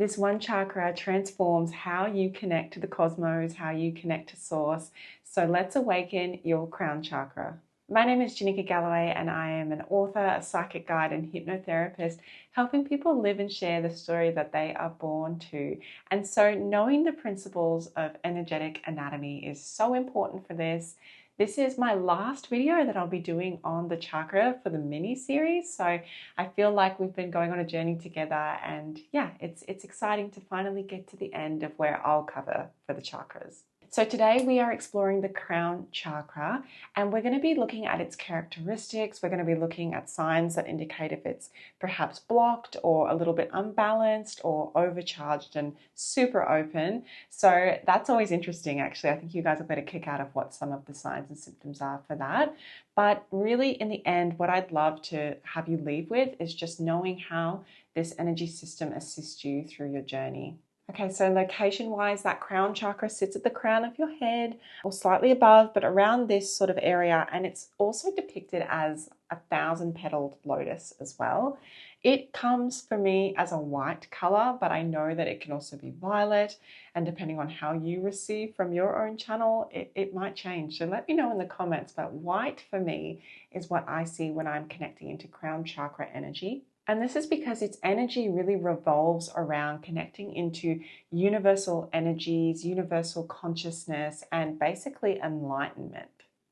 This one chakra transforms how you connect to the cosmos, how you connect to source. So let's awaken your crown chakra. My name is Janika Galloway and I am an author, a psychic guide and hypnotherapist, helping people live and share the story that they are born to. And so knowing the principles of energetic anatomy is so important for this. This is my last video that I'll be doing on the chakra for the mini series. So I feel like we've been going on a journey together, and yeah, it's exciting to finally get to the end of where I'll cover for the chakras. So today we are exploring the crown chakra, and we're going to be looking at its characteristics. We're going to be looking at signs that indicate if it's perhaps blocked or a little bit unbalanced or overcharged and super open. So that's always interesting, actually. I think you guys will get a kick out of what some of the signs and symptoms are for that. But really, in the end, what I'd love to have you leave with is just knowing how this energy system assists you through your journey. Okay, so location-wise, that crown chakra sits at the crown of your head or slightly above, but around this sort of area. And it's also depicted as a 1,000-petaled lotus as well. It comes for me as a white color, but I know that it can also be violet. And depending on how you receive from your own channel, it might change. So let me know in the comments. But white for me is what I see when I'm connecting into crown chakra energy. And this is because its energy really revolves around connecting into universal energies, universal consciousness, and basically enlightenment.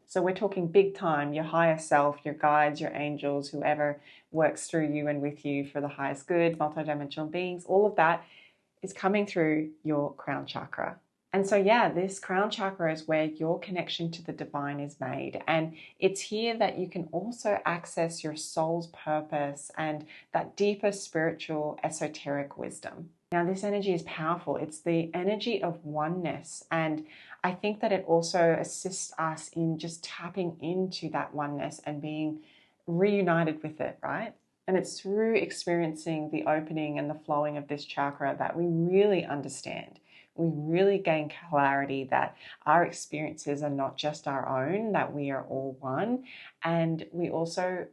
So we're talking big time, your higher self, your guides, your angels, whoever works through you and with you for the highest good, multidimensional beings, all of that is coming through your crown chakra. And so, yeah, this crown chakra is where your connection to the divine is made. And it's here that you can also access your soul's purpose and that deeper spiritual, esoteric wisdom. Now, this energy is powerful. It's the energy of oneness. And I think that it also assists us in just tapping into that oneness and being reunited with it, right? And it's through experiencing the opening and the flowing of this chakra that we really understand. We really gain clarity that our experiences are not just our own, that we are all one. And we also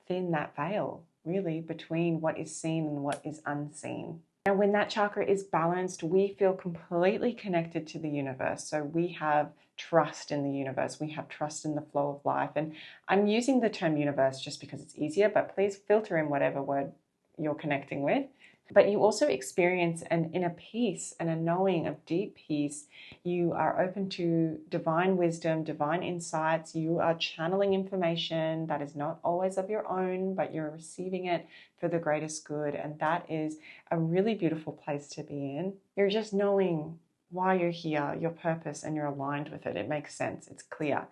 thin that veil, really, between what is seen and what is unseen. Now, when that chakra is balanced, we feel completely connected to the universe. So we have trust in the universe. We have trust in the flow of life. And I'm using the term universe just because it's easier, but please filter in whatever word you're connecting with. But you also experience an inner peace and a knowing of deep peace. You are open to divine wisdom, divine insights. You are channeling information that is not always of your own, but you're receiving it for the greatest good. And that is a really beautiful place to be in. You're just knowing why you're here, your purpose, and you're aligned with it. It makes sense. It's clear.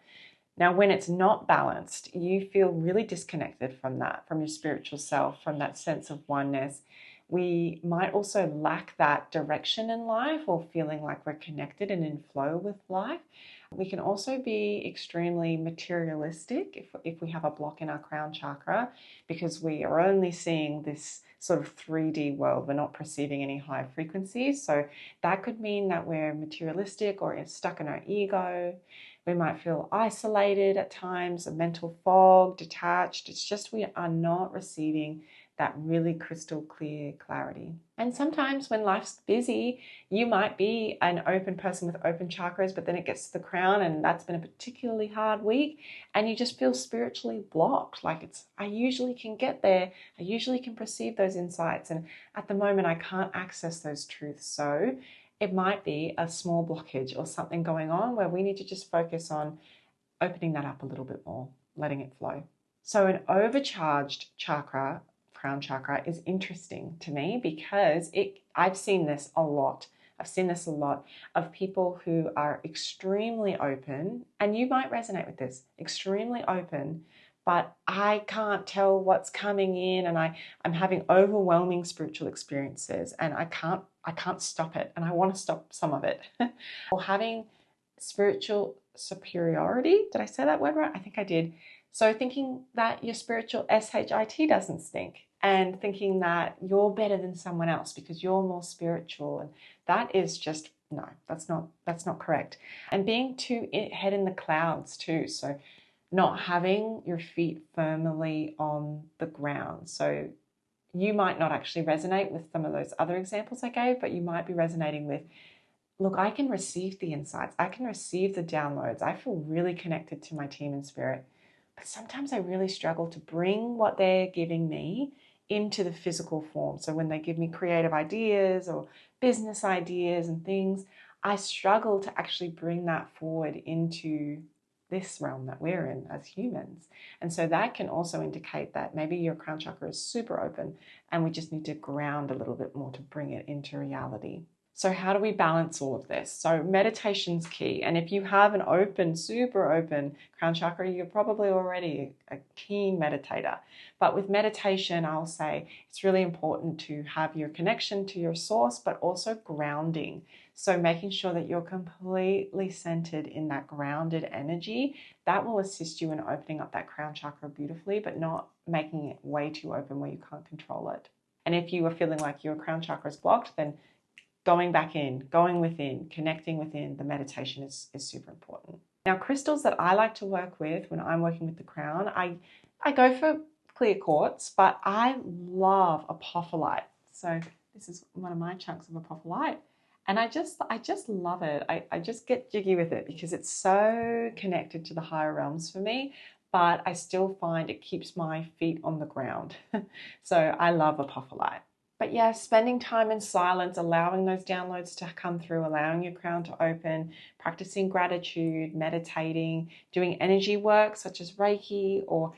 Now, when it's not balanced, you feel really disconnected from that, from your spiritual self, from that sense of oneness. We might also lack that direction in life or feeling like we're connected and in flow with life. We can also be extremely materialistic if we have a block in our crown chakra, because we are only seeing this sort of 3D world. We're not perceiving any high frequencies. So that could mean that we're materialistic or stuck in our ego. We might feel isolated at times, a mental fog, detached. It's just we are not receiving that really crystal clear clarity. And sometimes when life's busy, you might be an open person with open chakras, but then it gets to the crown and that's been a particularly hard week and you just feel spiritually blocked. Like I usually can get there. I usually can perceive those insights. And at the moment, I can't access those truths. So it might be a small blockage or something going on where we need to just focus on opening that up a little bit more, letting it flow. So an overcharged chakra, crown chakra, is interesting to me because I've seen this a lot. I've seen this a lot of people who are extremely open, and you might resonate with this, extremely open, but I can't tell what's coming in and I'm having overwhelming spiritual experiences and I can't stop it and I want to stop some of it. Or having spiritual superiority. Did I say that word right? I think I did. So thinking that your spiritual SHIT doesn't stink and thinking that you're better than someone else because you're more spiritual. And that is just, no, that's not correct. And being too head in the clouds too. So not having your feet firmly on the ground. So you might not actually resonate with some of those other examples I gave, but you might be resonating with, look, I can receive the insights. I can receive the downloads. I feel really connected to my team and spirit. But sometimes I really struggle to bring what they're giving me into the physical form. So when they give me creative ideas or business ideas and things, I struggle to actually bring that forward into this realm that we're in as humans. And so that can also indicate that maybe your crown chakra is super open and we just need to ground a little bit more to bring it into reality. So how do we balance all of this? So meditation's key. And if you have an open, super open crown chakra, you're probably already a keen meditator. But with meditation, I'll say it's really important to have your connection to your source, but also grounding. So making sure that you're completely centered in that grounded energy, that will assist you in opening up that crown chakra beautifully, but not making it way too open where you can't control it. And if you are feeling like your crown chakra is blocked, then going back in, going within, connecting within, the meditation is super important. Now, crystals that I like to work with when I'm working with the crown, I go for clear quartz, but I love apophyllite. So this is one of my chunks of apophyllite. And I just love it. I just get jiggy with it because it's so connected to the higher realms for me, but I still find it keeps my feet on the ground. So I love apophyllite. But yeah, spending time in silence, allowing those downloads to come through, allowing your crown to open, practicing gratitude, meditating, doing energy work such as Reiki, or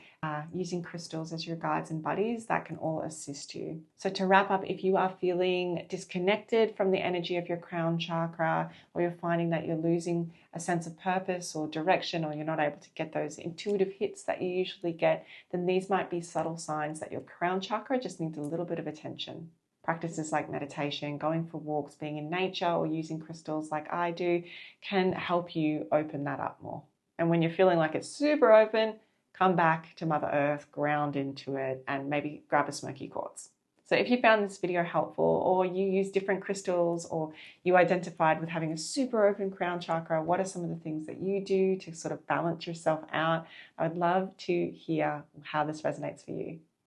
using crystals as your guides and buddies, that can all assist you. So to wrap up, if you are feeling disconnected from the energy of your crown chakra, or you're finding that you're losing a sense of purpose or direction, or you're not able to get those intuitive hits that you usually get, then these might be subtle signs that your crown chakra just needs a little bit of attention. Practices like meditation, going for walks, being in nature, or using crystals like I do can help you open that up more. And when you're feeling like it's super open, come back to Mother Earth, ground into it, and maybe grab a smoky quartz. So if you found this video helpful, or you use different crystals, or you identified with having a super open crown chakra, what are some of the things that you do to sort of balance yourself out? I would love to hear how this resonates for you.